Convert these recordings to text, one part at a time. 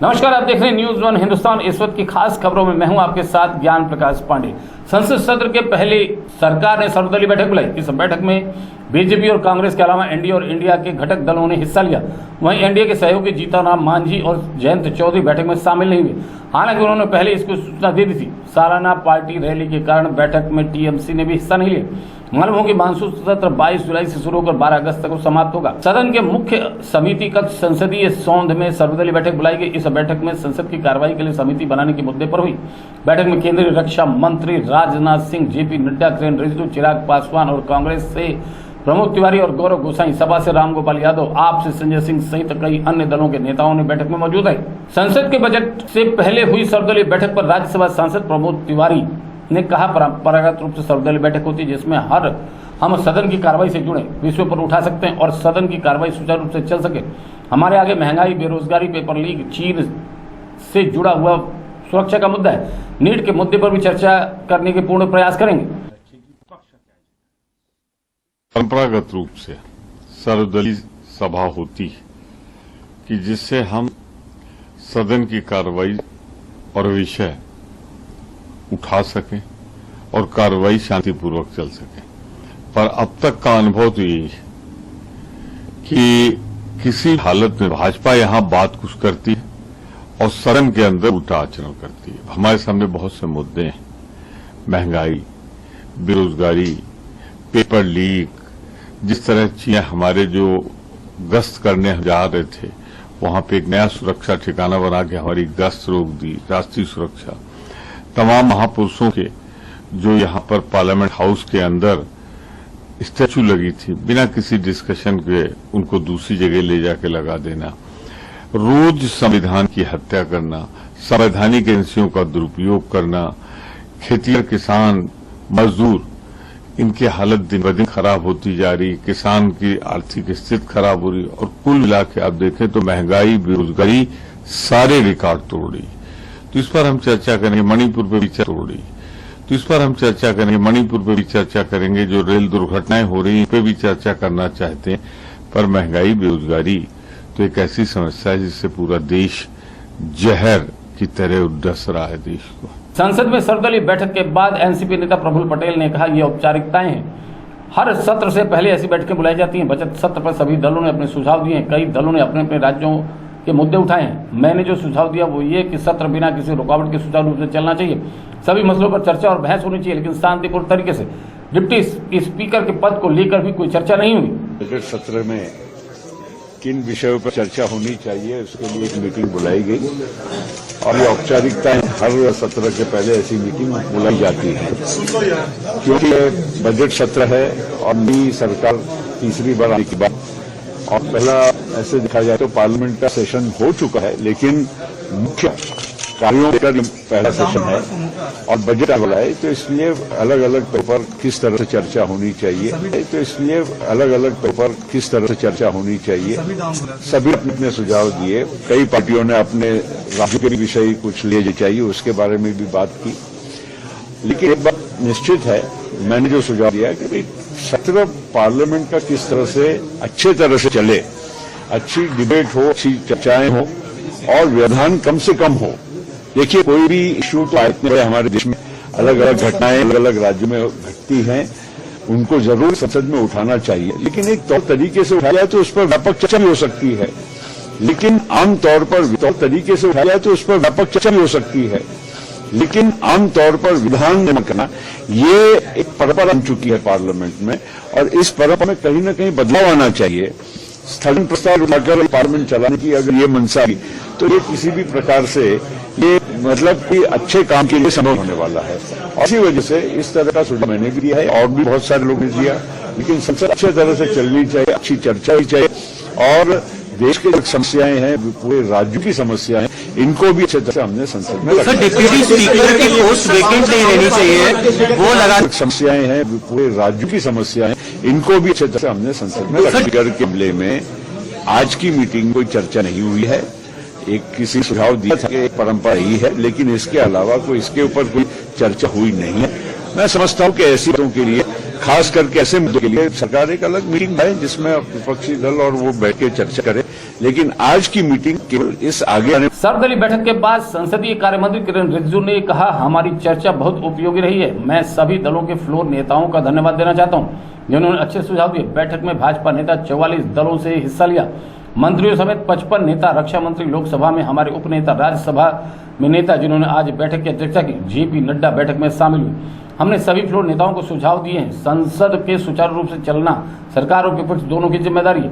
नमस्कार, आप देख रहे हैं न्यूज वन हिंदुस्तान। इस वक्त की खास खबरों में मैं हूं आपके साथ ज्ञान प्रकाश पांडे। संसद सत्र के पहले सरकार ने सर्वदलीय बैठक बुलाई। इस बैठक में बीजेपी और कांग्रेस के अलावा एनडीए और इंडिया के घटक दलों ने हिस्सा लिया। वहीं एनडीए के सहयोगी जीतन मांझी और जयंत चौधरी बैठक में शामिल नहीं हुए। हालांकि उन्होंने पहले इसको सूचना दे दी थी। सालाना पार्टी रैली के कारण बैठक में टीएमसी ने भी हिस्सा नहीं लिया। मालूम हो कि मानसून सत्र 22 जुलाई से शुरू होकर 12 अगस्त तक समाप्त होगा। सदन के मुख्य समिति कक्ष संसदीय सौंध में सर्वदलीय बैठक बुलाई गई। इस बैठक में संसद की कार्रवाई के लिए समिति बनाने के मुद्दे पर हुई। बैठक में केंद्रीय रक्षा मंत्री राजनाथ सिंह, जेपी नड्डा, किरेन रिजिजू, चिराग पासवान और कांग्रेस से प्रमोद तिवारी और गौरव गोसाई, सपा से रामगोपाल यादव, आप से संजय सिंह सहित कई अन्य दलों के नेताओं ने बैठक में मौजूद है। संसद के बजट से पहले हुई सर्वदलीय बैठक पर राज्यसभा सांसद प्रमोद तिवारी ने कहा, परंपरागत रूप से सर्वदलीय बैठक होती है जिसमें हम सदन की कार्रवाई से जुड़े विषयों पर उठा सकते हैं और सदन की कार्रवाई सुचारू रूप से चल सके। हमारे आगे महंगाई, बेरोजगारी, पेपर लीक, चीन से जुड़ा हुआ सुरक्षा का मुद्दा है। नीट के मुद्दे पर भी चर्चा करने के पूर्ण प्रयास करेंगे। परंपरागत रूप से सर्वदलीय सभा होती है कि जिससे हम सदन की कार्रवाई और विषय उठा सकें और कार्रवाई शांतिपूर्वक चल सके। पर अब तक का अनुभव तो यही है कि किसी हालत में भाजपा यहां बात कुछ करती है और सदन के अंदर उल्टा आचरण करती है। हमारे सामने बहुत से मुद्दे हैं, महंगाई, बेरोजगारी, पेपर लीक। जिस तरह चीजें हमारे जो गश्त करने जा रहे थे वहां पे एक नया सुरक्षा ठिकाना बना के हमारी गश्त रोक दी। राष्ट्रीय सुरक्षा, तमाम महापुरुषों के जो यहां पर पार्लियामेंट हाउस के अंदर स्टैचू लगी थी, बिना किसी डिस्कशन के उनको दूसरी जगह ले जाके लगा देना, रोज संविधान की हत्या करना, संवैधानिक एजेंसियों का दुरुपयोग करना, खेतिहर, किसान, मजदूर, इनकी हालत दिन ब दिन खराब होती जा रही, किसान की आर्थिक स्थिति खराब हो रही और कुल मिला के आप देखें तो महंगाई, बेरोजगारी सारे रिकॉर्ड तोड़ रही। तो इस पर हम चर्चा करेंगे। मणिपुर पे भी तोड़ रही, तो इस पर हम चर्चा करेंगे। मणिपुर पे भी चर्चा करेंगे। जो रेल दुर्घटनाएं हो रही हैं पे भी चर्चा करना चाहते हैं। पर महंगाई, बेरोजगारी तो एक ऐसी समस्या है जिससे पूरा देश जहर की तरह उद्दस रहा है देश को। संसद में सर्वदलीय बैठक के बाद एनसीपी नेता प्रफुल्ल पटेल ने कहा, ये औपचारिकताएं हैं। हर सत्र से पहले ऐसी बैठकें बुलाई जाती हैं। बजट सत्र पर सभी दलों ने अपने सुझाव दिए हैं। कई दलों ने अपने अपने राज्यों के मुद्दे उठाए हैं। मैंने जो सुझाव दिया वो ये कि सत्र बिना किसी रुकावट के सुचारू रूप से चलना चाहिए। सभी मसलों पर चर्चा और बहस होनी चाहिए, लेकिन शांतिपूर्ण तरीके से। डिप्टी स्पीकर के पद को लेकर भी कोई चर्चा नहीं हुई। बजट सत्र में किन विषयों पर चर्चा होनी चाहिए उसके लिए एक मीटिंग बुलाई गई और ये औपचारिकताएं हर सत्र के पहले ऐसी मीटिंग बुलाई जाती है, क्योंकि बजट सत्र है और नई सरकार तीसरी बार आने के बाद, और पहला ऐसे देखा जाए तो पार्लियामेंट का सेशन हो चुका है, लेकिन मुख्य कार्यों का पहला सेशन है और बजट वाला है, तो इसलिए अलग अलग पेपर किस तरह से चर्चा होनी चाहिए सभी अपने अपने सुझाव दिए। कई पार्टियों ने अपने राज्य के विषय कुछ लिए चाहिए उसके बारे में भी बात की। लेकिन एक बात निश्चित है, मैंने जो सुझाव दिया कि भाई सत्र पार्लियामेंट का किस तरह से अच्छे तरह से चले, अच्छी डिबेट हो, अच्छी चर्चाएं हो और व्यवधान कम से कम हो। देखिए, कोई भी इश्यू तो इतने बड़े हमारे देश में अलग अलग घटनाएं अलग अलग राज्यों में घटती हैं, उनको जरूर संसद में उठाना चाहिए, लेकिन एक तौर तरीके से उठाया जाए तो उस पर व्यापक चर्चा भी हो सकती है। लेकिन आमतौर पर विधान निर्माण करना ये एक परंपरा बन चुकी है पार्लियामेंट में, और इस परंपरा में कहीं न कहीं बदलाव आना चाहिए। स्थगन प्रस्ताव लाकर पार्लियामेंट चलाने की अगर ये मंशा है तो ये किसी भी प्रकार से ये मतलब कि अच्छे काम के लिए संभव होने वाला है। और इसी वजह से इस तरह का सुझाव मैंने भी दिया है और भी बहुत सारे लोगों ने दिया। लेकिन संसद अच्छे तरह से चलनी चाहिए, अच्छी चर्चा ही चाहिए और देश की जो समस्याएं हैं, पूरे राज्यों की समस्याएं हैं, इनको भी अच्छे तरह से हमने संसद में सर, डिप्टी स्पीकर की पोस्ट वेकेंट नहीं रहनी चाहिए, वो लगा समस्याएं हैं, पूरे राज्यों की समस्याएं, इनको भी अच्छे तरह से हमने संसद में स्पीकर के मामले में आज की मीटिंग कोई चर्चा नहीं हुई है। एक किसी सुझाव दिया था कि एक परंपरा ही है, लेकिन इसके अलावा कोई इसके ऊपर कोई चर्चा हुई नहीं है। मैं समझता हूं कि ऐसी बातों के लिए खास करके ऐसे मुद्दों के लिए सरकार एक अलग मीटिंग है जिसमें विपक्षी दल और वो बैठ के चर्चा करे, लेकिन आज की मीटिंग केवल इस आगे आने सर्वदलीय बैठक के बाद संसदीय कार्य मंत्री किरेन रिजिजू ने कहा, हमारी चर्चा बहुत उपयोगी रही है। मैं सभी दलों के फ्लोर नेताओं का धन्यवाद देना चाहता हूं जिन्होंने अच्छे सुझाव दिए। बैठक में भाजपा नेता 44 दलों से हिस्सा लिया। मंत्रियों समेत 55 नेता, रक्षा मंत्री लोकसभा में, हमारे उपनेता राज्यसभा में नेता जिन्होंने आज बैठक की अध्यक्षता की, जेपी नड्डा बैठक में शामिल हुए। हमने सभी फ्लोर नेताओं को सुझाव दिए हैं। संसद के सुचारू रूप से चलना सरकार और विपक्ष दोनों की जिम्मेदारी है।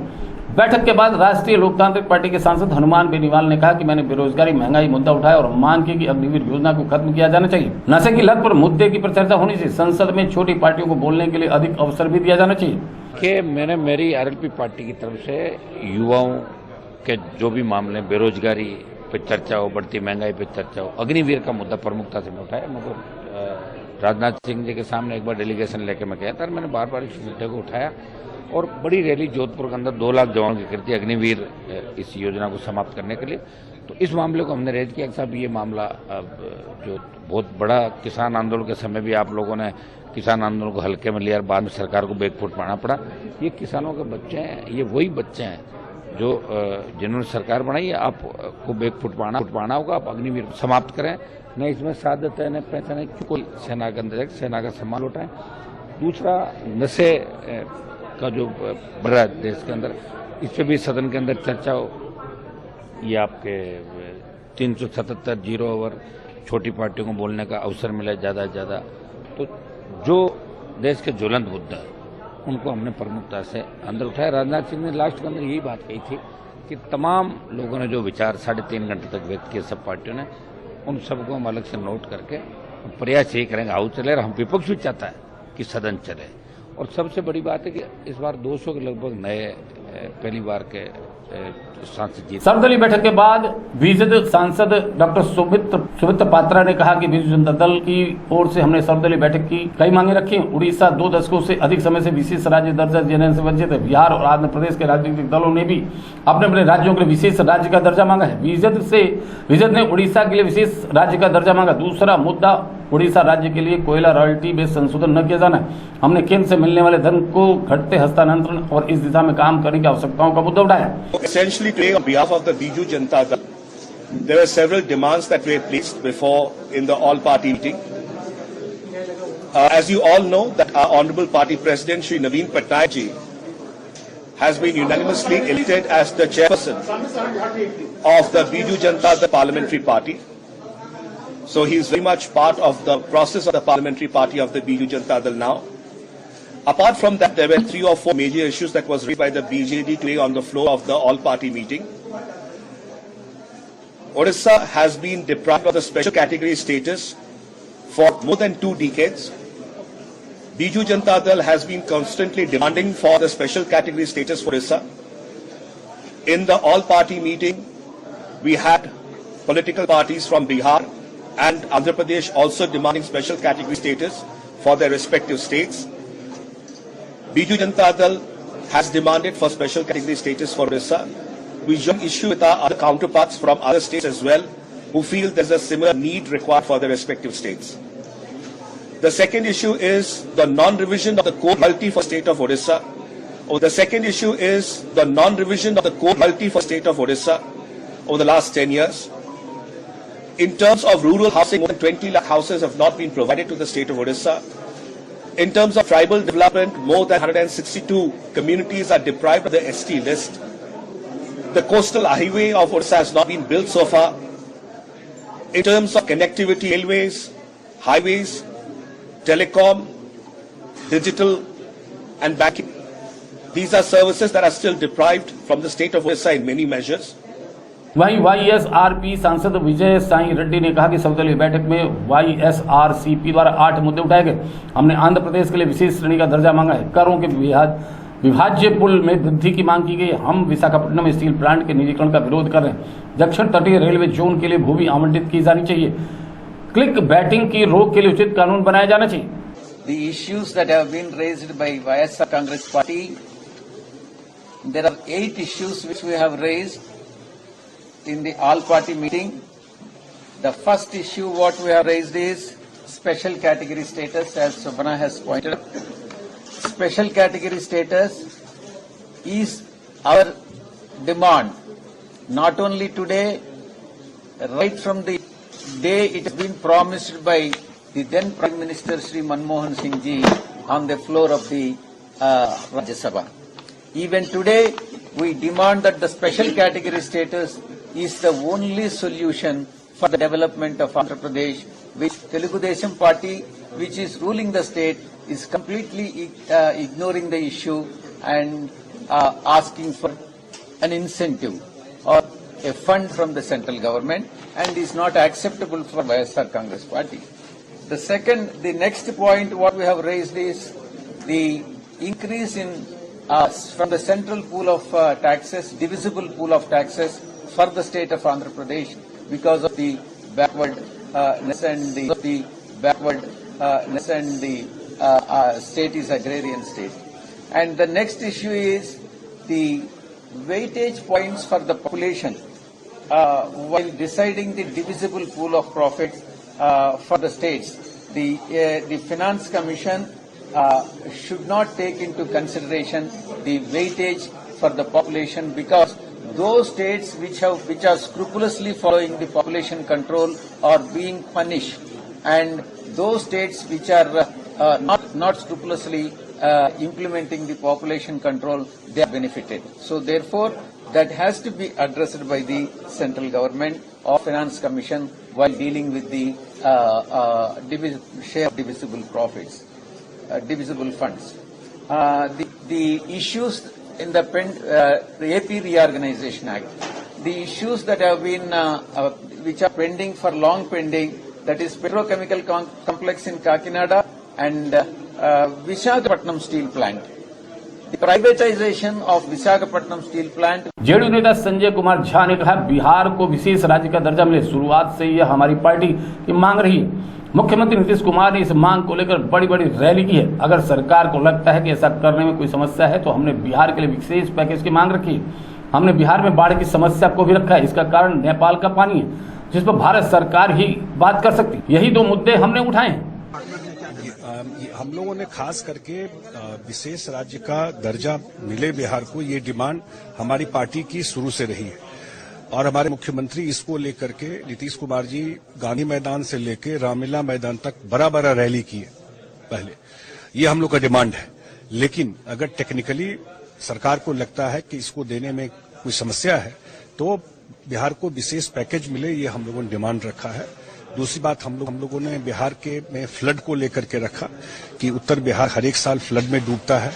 बैठक के बाद राष्ट्रीय लोकतांत्रिक पार्टी के सांसद हनुमान बेनीवाल ने कहा कि मैंने बेरोजगारी, महंगाई मुद्दा उठाया और मांग की कि अग्निवीर योजना को खत्म किया जाना चाहिए। नशे की लत पर मुद्दे की पर चर्चा होनी चाहिए। संसद में छोटी पार्टियों को बोलने के लिए अधिक अवसर भी दिया जाना चाहिए। कि मेरी आरएलपी पार्टी की तरफ से युवाओं के जो भी मामले, बेरोजगारी पे चर्चा हो, बढ़ती महंगाई पे चर्चा हो, अग्निवीर का मुद्दा प्रमुखता से मैं उठाया। मुझे राजनाथ सिंह जी के सामने एक बार डेलीगेशन लेके मैं गया था और मैंने बार बार इस मुद्दे को उठाया और बड़ी रैली जोधपुर के अंदर 2 लाख जवानों की करती अग्निवीर इस योजना को समाप्त करने के लिए। तो इस मामले को हमने रेज किया। साहब, ये मामला जो बहुत बड़ा किसान आंदोलन के समय भी आप लोगों ने किसान आंदोलन को हल्के में लिया और बाद में सरकार को बैकफुट पाना पड़ा। ये किसानों के बच्चे हैं, ये वही बच्चे हैं जो जिन्होंने सरकार बनाई है। आपको बैकफुट पाना होगा, आप अग्निवीर समाप्त करें, न इसमें सादत है न पहचाने कोई सेना के अंदर सेना का सम्मान उठाएं। दूसरा, नशे का जो बढ़ रहा है देश के अंदर, इस पर भी सदन के अंदर चर्चा हो। ये आपके 377 0 ओवर छोटी पार्टियों को बोलने का अवसर मिले ज़्यादा से ज़्यादा। तो जो देश के ज्वलंत मुद्दा है उनको हमने प्रमुखता से अंदर उठाया। राजनाथ सिंह ने लास्ट के अंदर यही बात कही थी कि तमाम लोगों ने जो विचार 3.5 घंटे तक व्यक्त किए सब पार्टियों ने, उन सबको हम अलग से नोट करके प्रयास यही करेंगे हाउस चले। और हम विपक्ष भी चाहता है कि सदन चले। और सबसे बड़ी बात है कि इस बार 200 के लगभग नए पहली बार के सांसद जीते। सर्वदलीय बैठक के बाद बीजेपी सांसद डॉक्टर सुमित्र पात्रा ने कहा कि बीजू जनता दल की ओर से हमने सर्वदलीय बैठक की कई मांगे रखी। उड़ीसा 2 दशकों से अधिक समय से विशेष राज्य दर्जा देने से वंचित है। बिहार और आंध्र प्रदेश के राजनीतिक दलों ने भी अपने अपने राज्यों के लिए विशेष राज्य का दर्जा मांगा है। बीजेपी ने उड़ीसा के लिए विशेष राज्य का दर्जा मांगा। दूसरा मुद्दा, उड़ीसा राज्य के लिए कोयला रॉयल्टी में संशोधन न किया जाना है। हमने केंद्र से मिलने वाले धन को घटते हस्तांतरण और इस दिशा में काम करने की आवश्यकताओं का मुद्दा उठाया। Essentially, today, on behalf of the Biju Janata Dal, there were several demands that were placed before in the all-party meeting. As you all know, that our Honourable Party President, Shri Naveen Patnaik ji, has been unanimously elected as the chairperson of the Biju Janata Dal Parliamentary Party. So he is very much part of the process of the Parliamentary Party of the Biju Janata Dal now. Apart from that, there were 3 or 4 major issues that was raised by the BJD today on the floor of the all-party meeting. Odisha has been deprived of the special category status for more than 2 decades. Biju Janata Dal has been constantly demanding for the special category status for Odisha. In the all-party meeting, we had political parties from Bihar and Andhra Pradesh also demanding special category status for their respective states. Biju Janata Dal has demanded for special category status for Odisha. We join issue with our other counterparts from other states as well, who feel there's a similar need required for their respective states. The second issue is the non-revision of the code royalty for state of Odisha. The second issue is the non-revision of the code royalty for state of Odisha over the last 10 years. In terms of rural housing, more than 20 lakh houses have not been provided to the state of Odisha. In terms of tribal development, more than 162 communities are deprived of the ST list. The coastal highway of Odisha has not been built so far. In terms of connectivity, railways, highways, telecom, digital and banking, these are services that are still deprived from the state of Odisha in many measures. वहीं YSRP सांसद विजय साई रेड्डी ने कहा कि सर्वदलीय बैठक में YSRCP द्वारा 8 मुद्दे उठाए गए। हमने आंध्र प्रदेश के लिए विशेष श्रेणी का दर्जा मांगा है। करों के विभाज्य पुल में वृद्धि की मांग की गई। हम विशाखापट्टनम स्टील प्लांट के निजीकरण का विरोध कर रहे हैं। दक्षिण तटीय रेलवे जोन के लिए भूमि आवंटित की जानी चाहिए। क्लिक बैटिंग की रोक के लिए उचित कानून बनाया जाना चाहिए। The issues that have been raised by YSR Congress Party, there are 8 issues which we have raised in the all-party meeting. The first issue what we have raised is special category status, as Shobhana has pointed out. special category status is our demand, not only today, right from the day it has been promised by the then Prime Minister Shri Manmohan Singh ji on the floor of the Rajya Sabha. Even today, we demand that the special category status is the only solution for the development of Andhra Pradesh, which Telugu Desam Party, which is ruling the state, is completely ignoring the issue and asking for an incentive or a fund from the central government, and is not acceptable for YSR Congress Party. The next point what we have raised is the increase in from the central pool of taxes, divisible pool of taxes for the state of Andhra Pradesh because of the backwardness and the state is agrarian state. And the next issue is the weightage points for the population while deciding the divisible pool of profits for the states. The Finance Commission should not take into consideration the weightage for the population, because those states which are scrupulously following the population control are being punished, and those states which are not scrupulously implementing the population control, they are benefited. So therefore, that has to be addressed by the central government or Finance Commission while dealing with the share of divisible profits, divisible funds. The issues in the AP Reorganization Act, the issues that have been, which are pending for long pending, that is petrochemical complex in Kakinada and Visakhapatnam steel plant. The privatization of Visakhapatnam steel plant. JDU नेता संजय कुमार झा ने कहा, बिहार को विशेष राज्य का दर्जा मिले, शुरुआत से यह हमारी पार्टी की मांग रही है। मुख्यमंत्री नीतीश कुमार ने इस मांग को लेकर बड़ी बड़ी रैली की है। अगर सरकार को लगता है कि ऐसा करने में कोई समस्या है तो हमने बिहार के लिए विशेष पैकेज की मांग रखी है। हमने बिहार में बाढ़ की समस्या को भी रखा है। इसका कारण नेपाल का पानी है, जिस पर भारत सरकार ही बात कर सकती। यही दो मुद्दे हमने उठाए हैं। हम लोगों ने खास करके विशेष राज्य का दर्जा मिले बिहार को, ये डिमांड हमारी पार्टी की शुरू से रही है और हमारे मुख्यमंत्री इसको लेकर के नीतीश कुमार जी गांधी मैदान से लेकर रामलीला मैदान तक बड़ा बड़ा रैली की है पहले। ये हम लोग का डिमांड है, लेकिन अगर टेक्निकली सरकार को लगता है कि इसको देने में कोई समस्या है तो बिहार को विशेष पैकेज मिले, ये हम लोगों ने डिमांड रखा है। दूसरी बात, हम लोगों ने बिहार के में फ्लड को लेकर के रखा कि उत्तर बिहार हर एक साल फ्लड में डूबता है।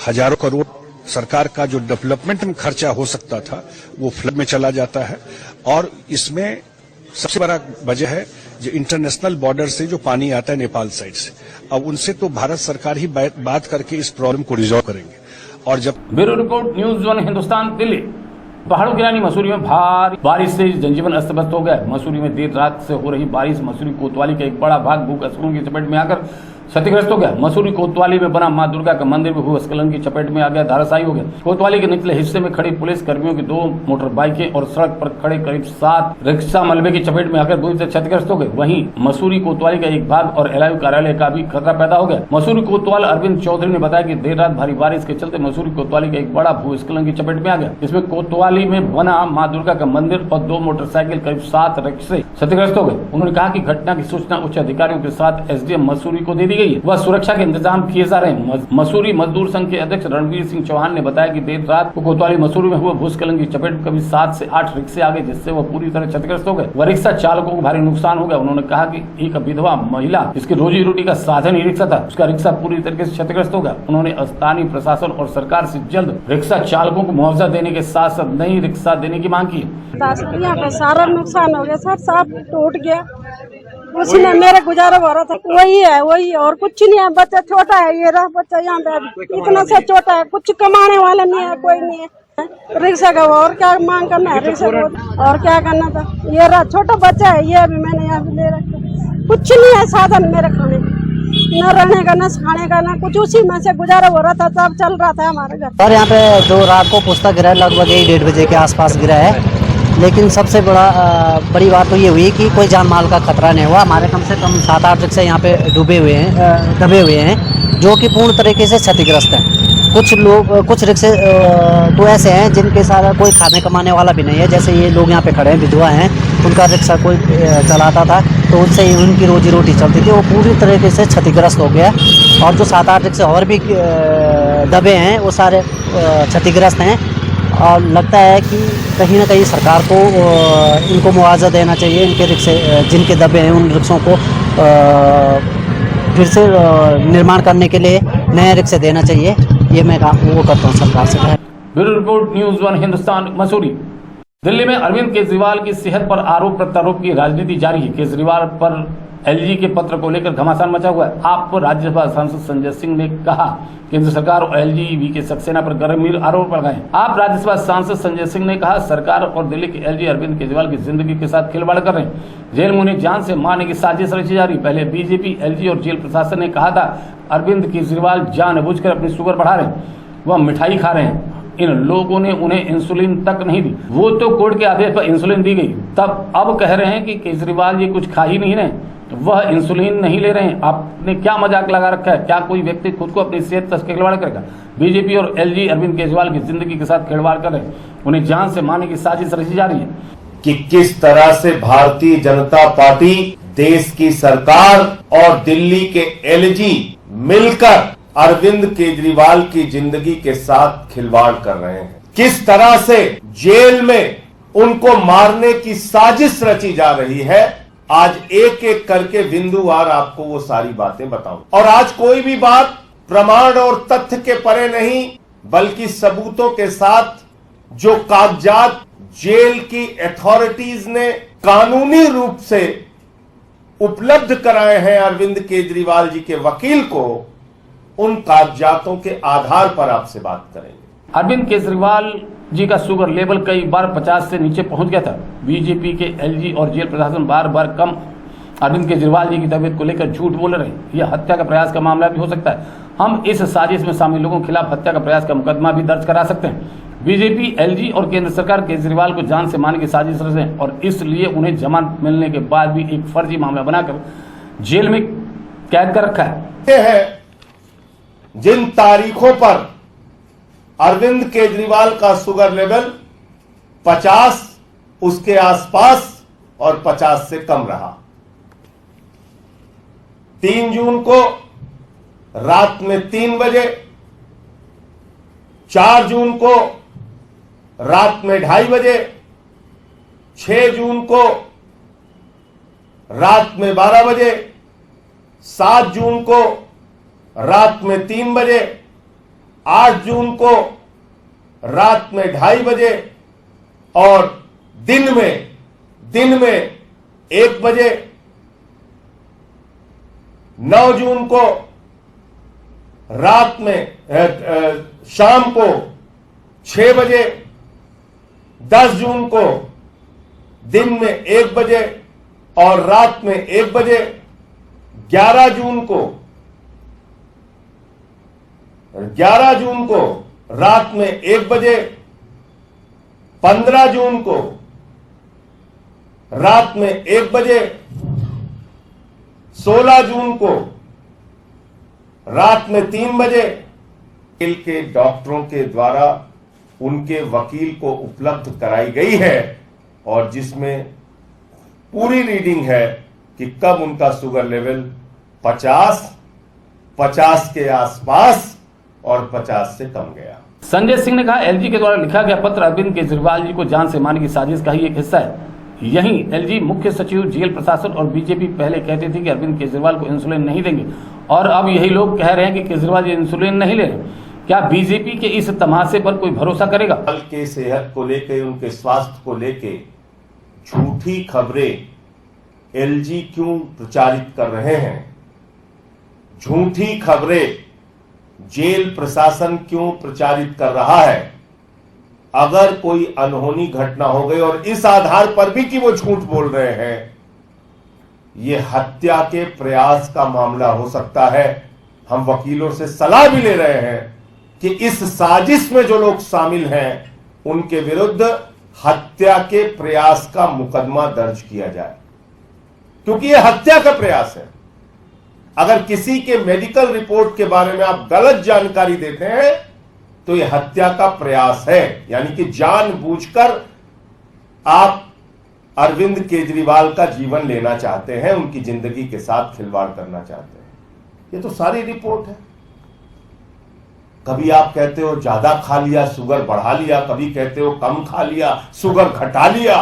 हजारों करोड़ सरकार का जो डेवलपमेंट में खर्चा हो सकता था वो फ्लड में चला जाता है, और इसमें सबसे बड़ा वजह है जो इंटरनेशनल बॉर्डर से जो पानी आता है नेपाल साइड से। अब उनसे तो भारत सरकार ही बात करके इस प्रॉब्लम को रिजॉल्व करेंगे। और जब bureau report, news 1 Hindustan, Delhi. पहाड़ों की रानी मसूरी में भारी बारिश से जनजीवन अस्त व्यस्त हो गया। मसूरी में देर रात से हो रही बारिश मसूरी कोतवाली का एक बड़ा भाग भूस्खलन की चपेट में आकर क्षतिग्रस्त हो गया। मसूरी कोतवाली में बना मां दुर्गा का मंदिर भी भूस्खलन की चपेट में आ गया, धराशायी हो गया। कोतवाली के निचले हिस्से में खड़ी पुलिस कर्मियों की 2 मोटर बाइकें और सड़क पर खड़े करीब 7 रिक्शा मलबे की चपेट में आकर बुरी तरह क्षतिग्रस्त हो गए। वहीं मसूरी कोतवाली का एक भाग और एलआईयू कार्यालय का भी खतरा पैदा हो गया। मसूरी कोतवाल अरविंद चौधरी ने बताया कि देर रात भारी बारिश के चलते मसूरी कोतवाली का एक बड़ा भूस्खलन की चपेट में आ गया, जिसमें कोतवाली में बना मां दुर्गा का मंदिर और 2 मोटरसाइकिल करीब 7 रिक्शे क्षतिग्रस्त हो गए। उन्होंने कहा कि घटना की सूचना उच्च अधिकारियों के साथ एसडीएम मसूरी को दे दी गई है। वह सुरक्षा के इंतजाम किए जा रहे हैं। मसूरी मजदूर संघ के अध्यक्ष रणवीर सिंह चौहान ने बताया कि देर रात को कोतवाली मसूरी में हुए भूस्खलन की चपेट में करीब 7 से 8 रिक्शे आ गए, जिससे वह पूरी तरह क्षतिग्रस्त हो गए। वह रिक्शा चालकों को भारी नुकसान हो गया। उन्होंने कहा कि एक विधवा महिला, इसकी रोजी रोटी का साधन ही रिक्शा था, उसका रिक्शा पूरी तरीके से क्षतिग्रस्त हो गया। उन्होंने स्थानीय प्रशासन और सरकार से जल्द रिक्शा चालकों को मुआवजा देने के साथ साथ नई रिक्शा देने की मांग की। यहाँ का सारा नुकसान हो गया सर, सब टूट गया। उसने मेरा गुजारा हो रहा था, वही और कुछ नहीं है। बच्चा छोटा है, ये रहा बच्चा यहाँ पे इतना सा छोटा है, कुछ कमाने वाला नहीं है, कोई नहीं है। रिक्शा का और क्या मांग करना है, रिक्शा को और क्या करना था। ये रहा छोटा बच्चा है, ये अभी मैंने यहाँ पे ले रखा। कुछ नहीं है साधन मेरे खाने, न रहने का, न खाने का, न कुछ। उसी में से गुजारा हो रहा था, सब चल रहा था हमारे घर। और यहाँ पे जो रात को पुस्तक गिरा है, लगभग 1-1:30 बजे के आसपास गिरा है। लेकिन सबसे बड़ी बात तो ये हुई कि कोई जान माल का खतरा नहीं हुआ। हमारे कम से कम 7-8 रिक्शे यहाँ पे दबे हुए हैं। जो कि पूर्ण तरीके से क्षतिग्रस्त हैं। कुछ रिक्शे तो ऐसे हैं जिनके साथ कोई खाने कमाने वाला भी नहीं है। जैसे ये लोग यहाँ पे खड़े हैं, विधवा हैं, उनका रिक्शा कोई चलाता था तो उससे ही उनकी रोजी रोटी चलती थी, वो पूरी तरीके से क्षतिग्रस्त हो गया। और जो 7-8 रिक्शे और भी दबे हैं वो सारे क्षतिग्रस्त हैं। और लगता है कि कहीं ना कहीं सरकार को इनको मुआवजा देना चाहिए। इनके रिक्शे जिनके दबे हैं उन रिक्शों को फिर से निर्माण करने के लिए नए रिक्शे देना चाहिए। ये मैं वो करता हूँ सरकार से। Bureau report, news 1 Hindustan, Mussoorie. Delhi में अरविंद केजरीवाल की सेहत पर आरोप प्रत्यारोप की राजनीति जारी है। केजरीवाल पर एलजी के पत्र को लेकर घमासान मचा हुआ है। आप राज्यसभा सांसद संजय सिंह ने कहा केंद्र सरकार और एलजी वीके सक्सेना पर गंभीर आरोप लगाए। आप राज्यसभा सांसद संजय सिंह ने कहा सरकार और दिल्ली के एलजी अरविंद केजरीवाल की जिंदगी के साथ खिलवाड़ कर रहे हैं। जेल में उन्हें जान से मारने की साजिश रची जा रही। पहले बीजेपी, एलजी और जेल प्रशासन ने कहा था अरविंद केजरीवाल जानबूझकर अपनी शुगर बढ़ा रहे हैं, वह मिठाई खा रहे हैं। इन लोगों ने उन्हें इंसुलिन तक नहीं दी, वो तो कोर्ट के आदेश पर इंसुलिन दी गई। तब अब कह रहे हैं कि केजरीवाल ये कुछ खा ही नहीं रहे, वह इंसुलिन नहीं ले रहे हैं। आपने क्या मजाक लगा रखा है? क्या कोई व्यक्ति खुद को अपनी सेहत से खिलवाड़ करेगा? बीजेपी और एलजी अरविंद केजरीवाल की जिंदगी के साथ खिलवाड़ कर रहे हैं, उन्हें जान से मारने की साजिश रची जा रही है। कि किस तरह से भारतीय जनता पार्टी, देश की सरकार और दिल्ली के एलजी मिलकर अरविंद केजरीवाल की जिंदगी के साथ खिलवाड़ कर रहे हैं। किस तरह से जेल में उनको मारने की साजिश रची जा रही है। आज एक एक करके बिंदुवार आपको वो सारी बातें बताऊं। और आज कोई भी बात प्रमाण और तथ्य के परे नहीं, बल्कि सबूतों के साथ जो कागजात जेल की अथॉरिटीज ने कानूनी रूप से उपलब्ध कराए हैं अरविंद केजरीवाल जी के वकील को, उन कागजातों के आधार पर आपसे बात करेंगे। अरविंद केजरीवाल जी का शुगर लेवल कई बार 50 से नीचे पहुंच गया था। बीजेपी के एलजी और जेल प्रशासन बार बार कम अरविंद केजरीवाल जी की तबीयत को लेकर झूठ बोल रहे हैं। यह हत्या का प्रयास का मामला भी हो सकता है। हम इस साजिश में शामिल लोगों के खिलाफ हत्या का प्रयास का मुकदमा भी दर्ज करा सकते हैं। बीजेपी, एलजी और केंद्र सरकार केजरीवाल को जान से मारने की साजिश रचे और इसलिए उन्हें जमानत मिलने के बाद भी एक फर्जी मामला बनाकर जेल में कैद कर रखा है। जिन तारीखों पर अरविंद केजरीवाल का शुगर लेवल 50 उसके आसपास और 50 से कम रहा। 3 जून को रात में 3 बजे, 4 जून को रात में 2:30 बजे, 6 जून को रात में 12 बजे, 7 जून को रात में 3 बजे, 8 जून को रात में 2:30 बजे और दिन में 1 बजे, 9 जून को रात में शाम को 6 बजे, 10 जून को दिन में 1 बजे और रात में 1 बजे, 11 जून को रात में 1 बजे, 15 जून को रात में 1 बजे, 16 जून को रात में 3 बजे। जेल के डॉक्टरों के द्वारा उनके वकील को उपलब्ध कराई गई है और जिसमें पूरी रीडिंग है कि कब उनका शुगर लेवल 50 के आसपास और 50 से कम गया। संजय सिंह ने कहा एलजी के द्वारा लिखा गया पत्र अरविंद केजरीवाल जी को जान से मारने की साजिश का ही एक हिस्सा है। यहीं एलजी मुख्य सचिव, जेल प्रशासन और बीजेपी पहले कहते थे कि अरविंद केजरीवाल को इंसुलिन नहीं देंगे और अब यही लोग कह रहे हैं कि केजरीवाल जी इंसुलिन नहीं ले रहे। क्या बीजेपी के इस तमाशे पर कोई भरोसा करेगा? के सेहत को लेकर, उनके स्वास्थ्य को लेकर झूठी खबरें एलजी क्यों प्रचारित कर रहे हैं? झूठी खबरें जेल प्रशासन क्यों प्रचारित कर रहा है? अगर कोई अनहोनी घटना हो गई और इस आधार पर भी कि वो झूठ बोल रहे हैं, ये हत्या के प्रयास का मामला हो सकता है। हम वकीलों से सलाह भी ले रहे हैं कि इस साजिश में जो लोग शामिल हैं उनके विरुद्ध हत्या के प्रयास का मुकदमा दर्ज किया जाए, क्योंकि यह हत्या का प्रयास है। अगर किसी के मेडिकल रिपोर्ट के बारे में आप गलत जानकारी देते हैं तो यह हत्या का प्रयास है, यानी कि जानबूझकर आप अरविंद केजरीवाल का जीवन लेना चाहते हैं, उनकी जिंदगी के साथ खिलवाड़ करना चाहते हैं। ये तो सारी रिपोर्ट है। कभी आप कहते हो ज्यादा खा लिया शुगर बढ़ा लिया, कभी कहते हो कम खा लिया शुगर घटा लिया।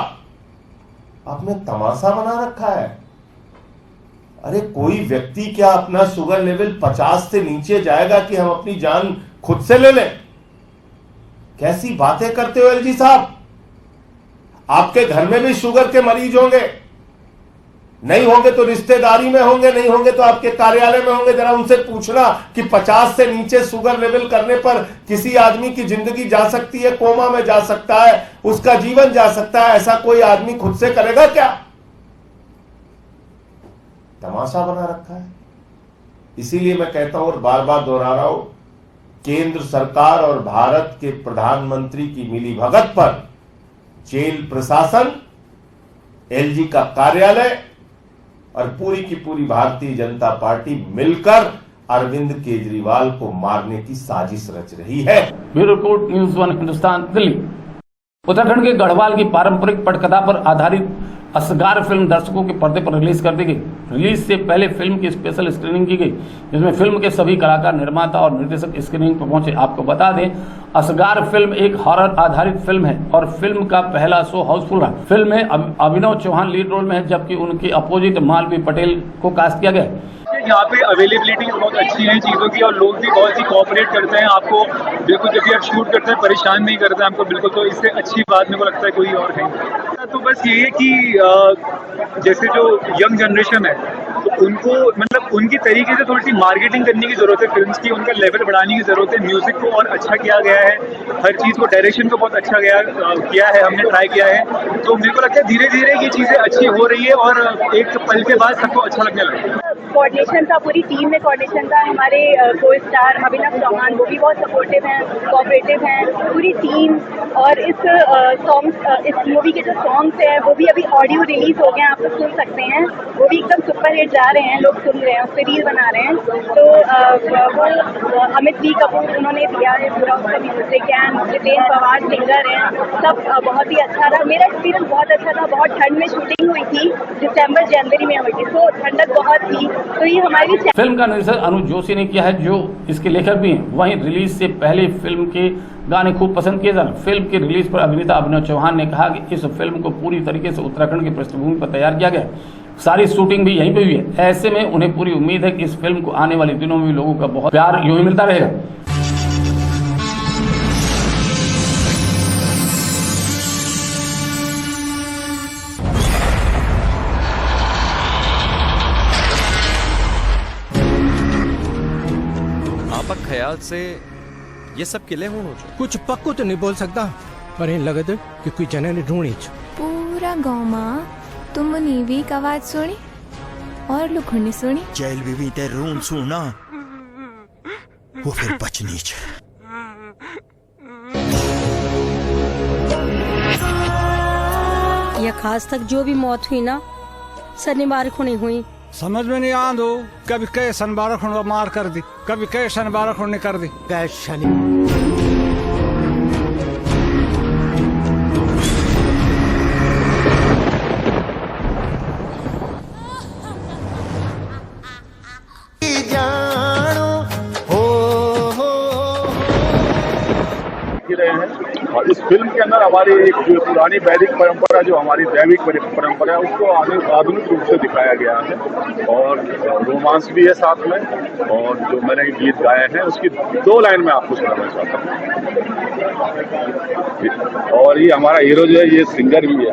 आपने तमाशा बना रखा है। अरे कोई व्यक्ति क्या अपना शुगर लेवल 50 से नीचे जाएगा कि हम अपनी जान खुद से ले लें? कैसी बातें करते हो एलजी साहब? आपके घर में भी शुगर के मरीज होंगे, नहीं होंगे तो रिश्तेदारी में होंगे, नहीं होंगे तो आपके कार्यालय में होंगे। जरा उनसे पूछना कि 50 से नीचे शुगर लेवल करने पर किसी आदमी की जिंदगी जा सकती है, कोमा में जा सकता है, उसका जीवन जा सकता है। ऐसा कोई आदमी खुद से करेगा क्या? तमाशा बना रखा है। इसीलिए मैं कहता हूं और बार बार दोहरा रहा हूं, केंद्र सरकार और भारत के प्रधानमंत्री की मिलीभगत पर जेल प्रशासन, एलजी का कार्यालय और पूरी की पूरी भारतीय जनता पार्टी मिलकर अरविंद केजरीवाल को मारने की साजिश रच रही है। Bureau report, news 1 Hindustan, Delhi. Uttarakhand के गढ़वाल की पारंपरिक पटकथा पर आधारित असगार फिल्म दर्शकों के पर्दे पर रिलीज कर दी गई। रिलीज से पहले फिल्म की स्पेशल स्क्रीनिंग की गई, जिसमें फिल्म के सभी कलाकार, निर्माता और निर्देशक स्क्रीनिंग पर पहुंचे। आपको बता दें, असगार फिल्म एक हॉरर आधारित फिल्म है और फिल्म का पहला शो हाउसफुल रहा। फिल्म में अभिनव चौहान लीड रोल में है, जबकि उनके अपोजिट मालवी पटेल को कास्ट किया गया। यहाँ पे अवेलेबिलिटी बहुत अच्छी है चीज़ों की और लोग भी बहुत ही कोऑपरेट करते हैं। आपको बिल्कुल जब भी आप शूट करते हैं परेशान नहीं करते हैं आपको बिल्कुल, तो इससे अच्छी बात मेरे को लगता है कोई और नहीं। तो बस ये है कि जैसे जो यंग जनरेशन है तो उनको मतलब उनकी तरीके से थोड़ी सी मार्केटिंग करने की जरूरत है फिल्म्स की, उनका लेवल बढ़ाने की जरूरत है। म्यूजिक को और अच्छा किया गया है, हर चीज़ को, डायरेक्शन को बहुत अच्छा किया है, हमने ट्राई किया है। तो मेरे को लगता है धीरे धीरे ये चीज़ें अच्छी हो रही है और एक पल के बाद सबको अच्छा लगने लगेगा। कोऑर्डिनेशन था, पूरी टीम में कोऑर्डिनेशन था। हमारे को स्टार अभिनव चौहान वो भी बहुत सपोर्टिव हैं, कोऑपरेटिव हैं, पूरी टीम। और इस मूवी के जो सॉन्ग्स हैं वो भी अभी ऑडियो रिलीज हो गए हैं, आप लोग सुन सकते हैं। वो भी एकदम सुपर हिट जा रहे हैं, लोग सुन रहे हैं, उस पर रील बना रहे हैं। तो वो अमित वी कपूर उन्होंने दिया है पूरा उसका music and Jiten Pawar singer हैं, सब बहुत ही अच्छा रहा। मेरा एक्सपीरियंस बहुत अच्छा था। बहुत ठंड में शूटिंग हुई थी, दिसंबर जनवरी में हुई थी, तो ठंडक बहुत थी। तो ये हमारी फिल्म का निर्देशन अनुज जोशी ने किया है, जो इसके लेखक भी हैं। वहीं रिलीज से पहले फिल्म के गाने खूब पसंद किए जा रहे हैं। फिल्म की रिलीज पर अभिनेता अभिनव चौहान ने कहा कि इस फिल्म को पूरी तरीके से उत्तराखंड की पृष्ठभूमि पर तैयार किया गया है, सारी शूटिंग भी यहीं पे हुई है। ऐसे में उन्हें पूरी उम्मीद है कि इस फिल्म को आने वाले दिनों में भी लोगों का बहुत प्यार यूं ही मिलता रहेगा। आपक ख्याल से ये सब किले हो कुछ पक्को तो नहीं बोल सकता, पर इन लगत कि कोई जने ने ढूंढी पूरा गांव में तुमने भी आवाज सुनी और लुखनी सुनी। चैल बीवी ते रून सुना वो फिर बचनी ये खास तक जो भी मौत हुई ना शनिवार को नहीं हुई। समझ में नहीं आंद हो, कभी कई शनिवार को मार कर दी, कभी कई शनिवार को नहीं कर दी। शनि रहे हैं और इस फिल्म के अंदर हमारी एक जो पुरानी वैदिक परंपरा, जो हमारी दैविक परंपरा है, उसको आधुनिक रूप से दिखाया गया है और रोमांस भी है साथ में। और जो मैंने गीत गाए हैं उसकी 2 लाइन में आपको सुनाना चाहता हूँ। और ये हमारा हीरो जो है ये सिंगर भी है।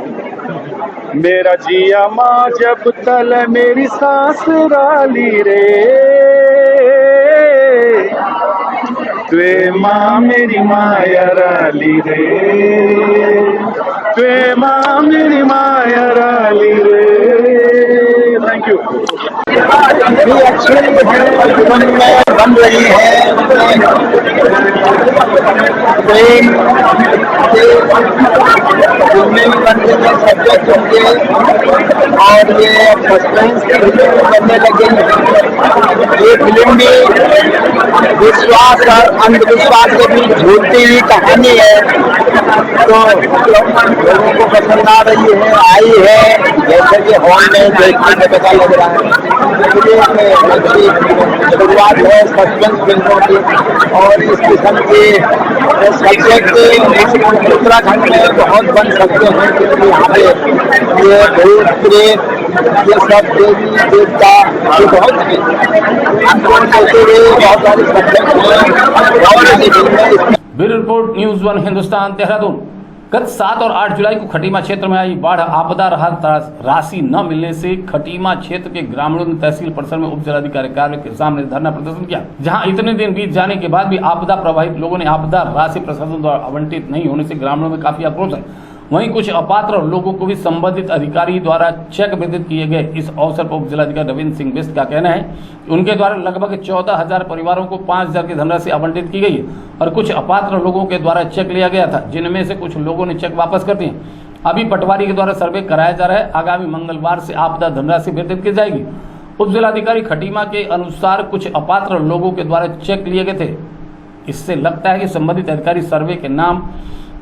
मेरा जिया माँ जब तल मेरी सांस राली रे, त्वे माँ मेरी माया राली रे, त्वे माँ मेरी माया राली रे। Thank you. भी अच्छी जीवन में बन रही है। ट्रेन फिल्में भी बन रही है सब्जेक्ट होंगे और ये सस्पेंस की फिल्में बनने लगे। ये फिल्म भी विश्वास और अंधविश्वास के बीच झूलती हुई कहानी है, तो लोगों को पसंद आ रही है, आई है, जैसे कि हॉल में देखने में पता लग रहा है। अच्छी शुरुआत है सस्पेंस फिल्मों की और इस किस्म के सब्जेक्ट उत्तराखंड में बहुत बन सकते हैं, क्योंकि यहाँ पे ये भूत प्रेत ये सब देवी देवता ये बहुत है। हमको कहते हुए बहुत सारे सब्जेक्ट हैं। Bureau report news 1 Hindustan Dehradun. गत 7 और 8 जुलाई को खटीमा क्षेत्र में आई बाढ़ आपदा राहत राशि न मिलने से खटीमा क्षेत्र के ग्रामीणों ने तहसील परिसर में उप जिलाधिकारी कार्यालय के सामने धरना प्रदर्शन किया, जहां इतने दिन बीत जाने के बाद भी आपदा प्रभावित लोगों ने आपदा राशि प्रशासन द्वारा आवंटित नहीं होने से ग्रामीणों में काफी आक्रोश है। वहीं कुछ अपात्र लोगों को भी संबंधित अधिकारी द्वारा चेक वितरित किए गए। इस अवसर पर उप जिलाधिकारी रविंद्र सिंह बिष्ट का कहना है कि उनके द्वारा लगभग 14,000 परिवारों को 5,000 की धनराशि आवंटित की गई है और कुछ अपात्र लोगों के द्वारा चेक लिया गया था, जिनमें से कुछ लोगों ने चेक वापस कर दिए। अभी पटवारी के द्वारा सर्वे कराया जा रहा है। आगामी मंगलवार से आपदा धनराशि वितरित की जाएगी। उप जिलाधिकारी खटीमा के अनुसार कुछ अपात्र लोगों के द्वारा चेक लिए गए थे। इससे लगता है कि संबंधित अधिकारी सर्वे के नाम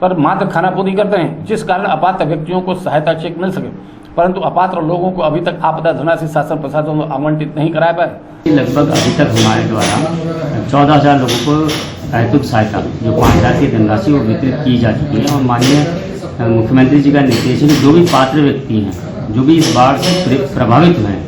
पर मात्र खानापूर्ति करते हैं, जिस कारण अपात्र व्यक्तियों को सहायता चेक मिल सके, परंतु अपात्र लोगों को अभी तक आपदा धनराशि शासन प्रशासन को आवंटित नहीं कराया पाए। लगभग अभी तक हमारे द्वारा 14,000 लोगों को हेतुक सहायता जो 5,000 की धनराशि वो वितरित की जा चुकी है और माननीय मुख्यमंत्री जी का निर्देश है कि जो भी पात्र व्यक्ति हैं, जो भी इस बाढ़ से प्रभावित हुए हैं,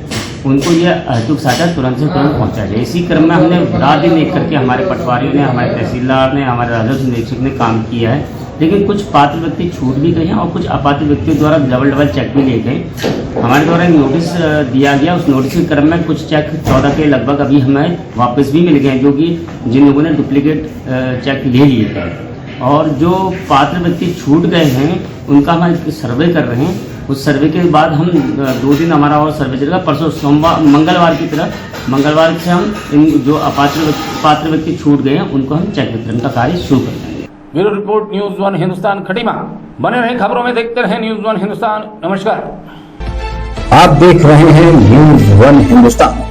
उनको यह हेतुक सहायता तुरंत से तुरंत पहुँचा जाए। इसी क्रम में हमने रात दिन एक करके हमारे पटवारियों ने, हमारे तहसीलदार ने, हमारे राजस्व निरीक्षक ने काम किया है, लेकिन कुछ पात्र व्यक्ति छूट भी गए हैं और कुछ अपात्र व्यक्तियों द्वारा डबल चेक भी लिए गए। हमारे द्वारा एक नोटिस दिया गया, उस नोटिस के क्रम में कुछ चेक 14 के लगभग अभी हमें वापस भी मिल गए, जो कि जिन लोगों ने डुप्लीकेट चेक ले लिए थे। और जो पात्र व्यक्ति छूट गए हैं उनका हम सर्वे कर रहे हैं। उस सर्वे के बाद हम 2 दिन हमारा और सर्वे चलेगा। परसों सोमवार मंगलवार की तरह मंगलवार से हम इन जो पात्र व्यक्ति छूट गए हैं उनको हम चेक वितरण का कार्य शुरू कर देंगे। Bureau report news 1 Hindustan Khatima. बने रहे खबरों में, देखते रहे न्यूज 1 हिंदुस्तान। नमस्कार। आप देख रहे हैं न्यूज 1 हिंदुस्तान।